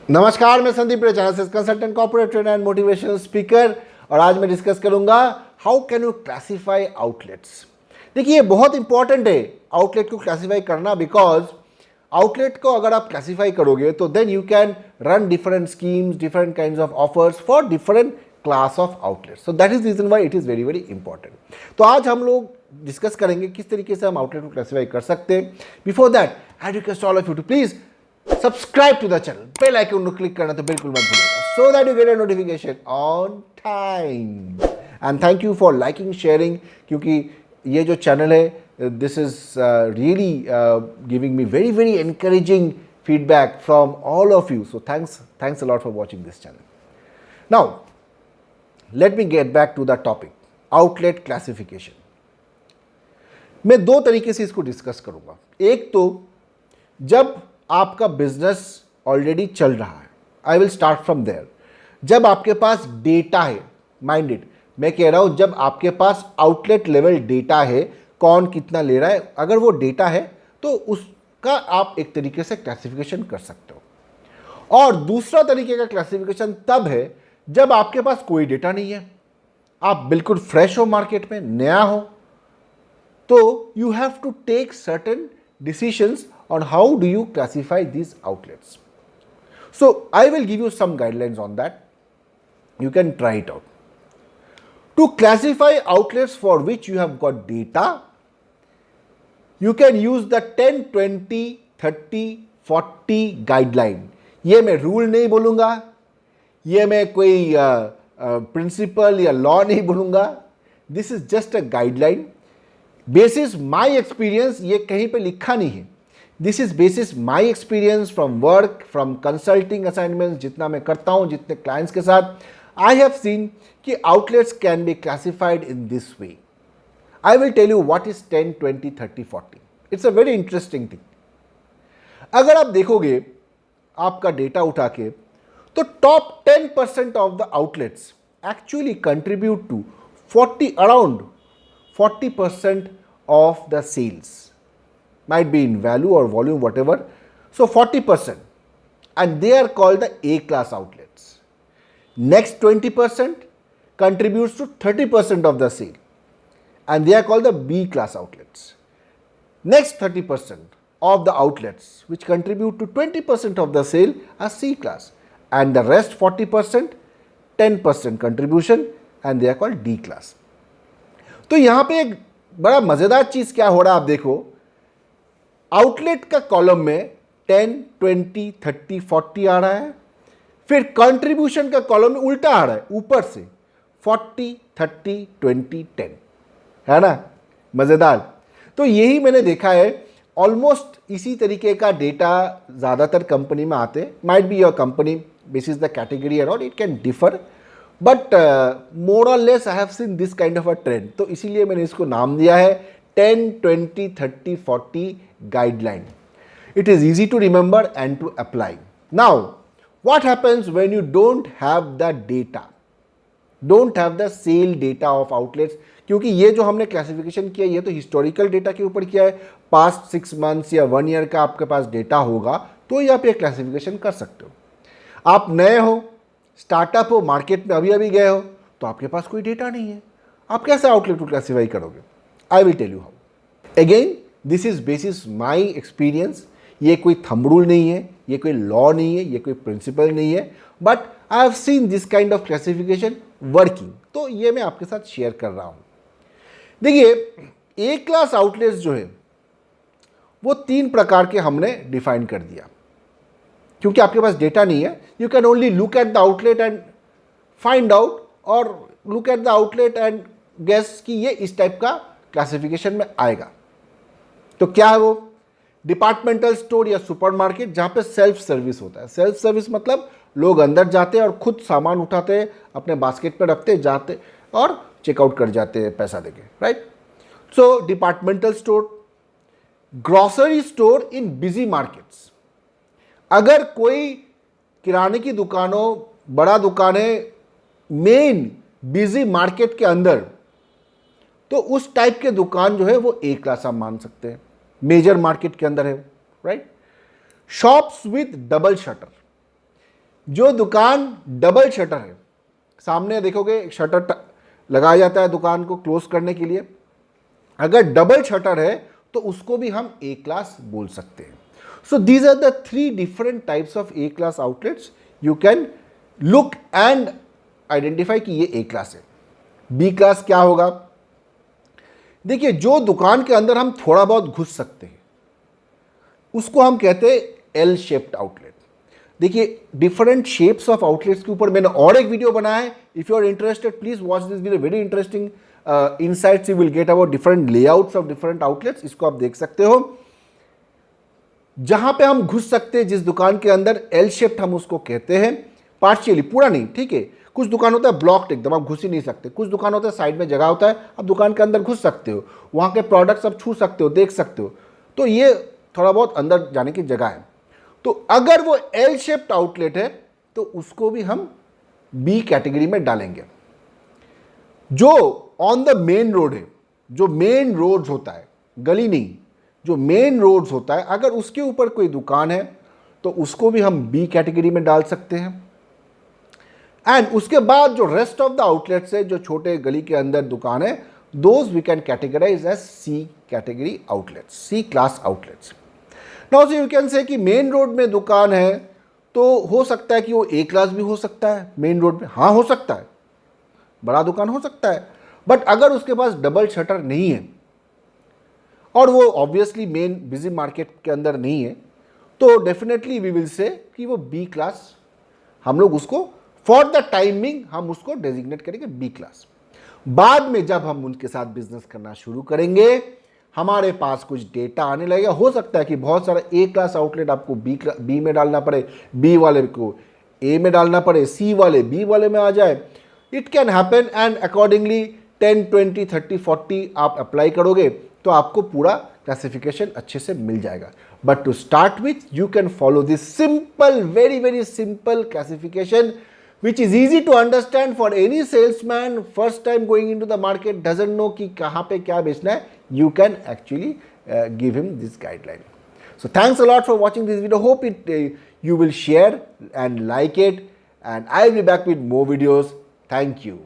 नमस्कार, मैं Sandeep channel consultant, corporate trainer and motivational speaker. और आज मैं डिस्कस करूंगा how can you classify outlets. देखिए, ये बहुत इंपॉर्टेंट है आउटलेट को क्लासिफाई करना, बिकॉज आउटलेट को अगर आप क्लासिफाई करोगे तो then you can run different schemes, different kinds of offers for different class of outlets. So that is reason why it is very very important. तो आज हम लोग डिस्कस करेंगे किस तरीके से हम आउटलेट को क्लासिफाई कर सकते हैं। Before that I request all of you to please subscribe to the channel, bell icon को क्लिक करना तो बिल्कुल मत भूलिएगा, so that you get a notification on time. And thank you for liking, sharing, क्योंकि ये जो चैनल है this is really giving me very very encouraging feedback from all of you. So thanks a lot for watching this channel. Now let me get back to the topic outlet classification. मैं दो तरीके से इसको discuss करूंगा। एक तो जब आपका बिजनेस ऑलरेडी चल रहा है, I will start from there. जब आपके पास डेटा है, माइंडेड, मैं कह रहा हूं जब आपके पास आउटलेट लेवल डेटा है, कौन कितना ले रहा है, अगर वो डेटा है तो उसका आप एक तरीके से क्लासिफिकेशन कर सकते हो। और दूसरा तरीके का क्लासिफिकेशन तब है जब आपके पास कोई डेटा नहीं है, आप बिल्कुल फ्रेश हो, मार्केट में नया हो, तो you have to take certain decisions on how do you classify these outlets. So I will give you some guidelines on that. You can try it out. To classify outlets for which you have got data, you can use the 10, 20, 30, 40 guideline. ये मैं rule नहीं बोलूँगा, ये मैं कोई principal या law नहीं बोलूँगा। This is just a guideline basis my experience. ये कहीं पे लिखा नहीं है, this is basis my experience from work, from consulting assignments, जितना मैं करता हूँ, जितने क्लाइंट्स के साथ आई हैव सीन कि outlets can be classified in this way. I will tell you what is 10, 20, 30, 40। It's a very interesting thing. अगर आप देखोगे आपका डेटा उठा के, तो top 10% of the outlets actually contribute to 40 40% of the sales, might be in value or volume, whatever. So 40%, and they are called the A class outlets. Next 20% contributes to 30% of the sale, and they are called the B class outlets. Next 30% of the outlets which contribute to 20% of the sale are C class, and the rest 40%, 10% contribution, and they are called D class. तो यहां पे एक बड़ा मजेदार चीज क्या हो रहा है, आप देखो, आउटलेट का कॉलम में 10, 20, 30, 40 आ रहा है, फिर कंट्रीब्यूशन का कॉलम में उल्टा आ रहा है, ऊपर से 40, 30, 20, 10, है ना, मजेदार। तो यही मैंने देखा है, ऑलमोस्ट इसी तरीके का डेटा ज्यादातर कंपनी में आते। Might be your company basis the category and all, it can differ, but more और less I have seen this kind of a trend. तो इसीलिए मैंने इसको नाम दिया है 10, 20, 30, 40 guideline. It is easy to remember and to apply. Now what happens when you don't have the data, don't have the sale data of outlets, क्योंकि ये जो हमने क्लासिफिकेशन किया ये तो हिस्टोरिकल डेटा के ऊपर किया है। पास्ट 6 मंथ्स या 1 ईयर का आपके पास डेटा होगा तो ये आप ये क्लासिफिकेशन कर सकते हो। आप नए हो, स्टार्टअप हो, मार्केट में अभी अभी गए हो, तो आपके पास कोई डेटा नहीं है, आप कैसे आउटलेट को क्लासिफाई करोगे? I will tell you how. Again this is basis my experience. ये कोई थंब रूल नहीं है, ये कोई लॉ नहीं है, ये कोई प्रिंसिपल नहीं है, but I have seen this kind of classification working, तो ये मैं आपके साथ शेयर कर रहा हूं। देखिए, ए क्लास आउटलेट्स जो है वो 3 प्रकार के हमने डिफाइन कर दिया। क्योंकि आपके पास डेटा नहीं है, you can only look at the outlet and find out, और look at the outlet and guess कि ये इस टाइप का क्लासिफिकेशन में आएगा। तो क्या है वो? डिपार्टमेंटल स्टोर या सुपरमार्केट, जहां पे सेल्फ सर्विस होता है। सेल्फ सर्विस मतलब लोग अंदर जाते हैं और खुद सामान उठाते हैं, अपने बास्केट पे रखते जाते और चेकआउट कर जाते हैं पैसा देके, right? So departmental store, grocery store in busy markets. अगर कोई किराने की दुकानों, बड़ा दुकानें मेन बिजी मार्केट के अंदर, तो उस टाइप के दुकान जो है वो ए क्लास आप मान सकते हैं, मेजर मार्केट के अंदर है, right? Shops with double shutter, जो दुकान डबल शटर है, सामने देखोगे शटर लगाया जाता है दुकान को क्लोज करने के लिए, अगर डबल शटर है तो उसको भी हम ए क्लास बोल सकते हैं। So these are the 3 different types of A class outlets. You can look and identify कि ये ए क्लास है। बी क्लास क्या होगा? देखिए, जो दुकान के अंदर हम थोड़ा बहुत घुस सकते हैं उसको हम कहते हैं एल शेप्ड आउटलेट। देखिए, डिफरेंट शेप्स ऑफ आउटलेट्स के ऊपर मैंने और एक वीडियो बनाया है। If you are interested please watch this video, very interesting insights you will get about different layouts of different outlets। इसको आप देख सकते हो। जहां पे हम घुस सकते हैं जिस दुकान के अंदर, एल शेप्ड हम उसको कहते हैं, पार्शियली, पूरा नहीं, ठीक है। कुछ दुकान होता है ब्लॉक्ड एकदम, आप घुस ही नहीं सकते। कुछ दुकान होता है साइड में जगह होता है, आप दुकान के अंदर घुस सकते हो, वहां के प्रोडक्ट्स आप छू सकते हो, देख सकते हो। तो ये थोड़ा बहुत अंदर जाने की जगह है। तो अगर वो एल शेप्ड आउटलेट है तो उसको भी हम बी कैटेगरी में डालेंगे। जो ऑन द मेन रोड है, जो मेन रोड्स होता है, गली नहीं, जो मेन रोड्स होता है, अगर उसके ऊपर कोई दुकान है तो उसको भी हम बी कैटेगरी में डाल सकते हैं। एंड उसके बाद जो रेस्ट ऑफ द आउटलेट्स है, जो छोटे गली के अंदर दुकान है, those we can categorize as C category outlets, C class outlets. Now so you can say कि मेन रोड में दुकान है तो हो सकता है कि वो ए क्लास भी हो सकता है मेन रोड में, हाँ हो सकता है, बड़ा दुकान हो सकता है। बट अगर उसके पास डबल शटर नहीं है और वो ऑब्वियसली मेन बिजी मार्केट के अंदर नहीं है, तो डेफिनेटली वी विल से कि वो बी क्लास, हम लोग उसको फॉर द टाइमिंग हम उसको डेजिग्नेट करेंगे बी क्लास। बाद में जब हम उनके साथ बिजनेस करना शुरू करेंगे, हमारे पास कुछ डेटा आने लगेगा, हो सकता है कि बहुत सारा ए क्लास आउटलेट आपको बी में डालना पड़े, बी वाले को ए में डालना पड़े, सी वाले बी वाले में आ जाए। It can happen and accordingly 10, 20, 30, 40 आप अप्लाई करोगे तो आपको पूरा क्लासिफिकेशन अच्छे से मिल जाएगा। But to start with you can follow this simple, very very simple classification which is easy to understand for any salesman first time going into the market, doesn't know कि कहाँ पे क्या बेचना है। You can actually give him this guideline. So thanks a lot for watching this video. Hope you will share and like it, and I'll be back with more videos. Thank you.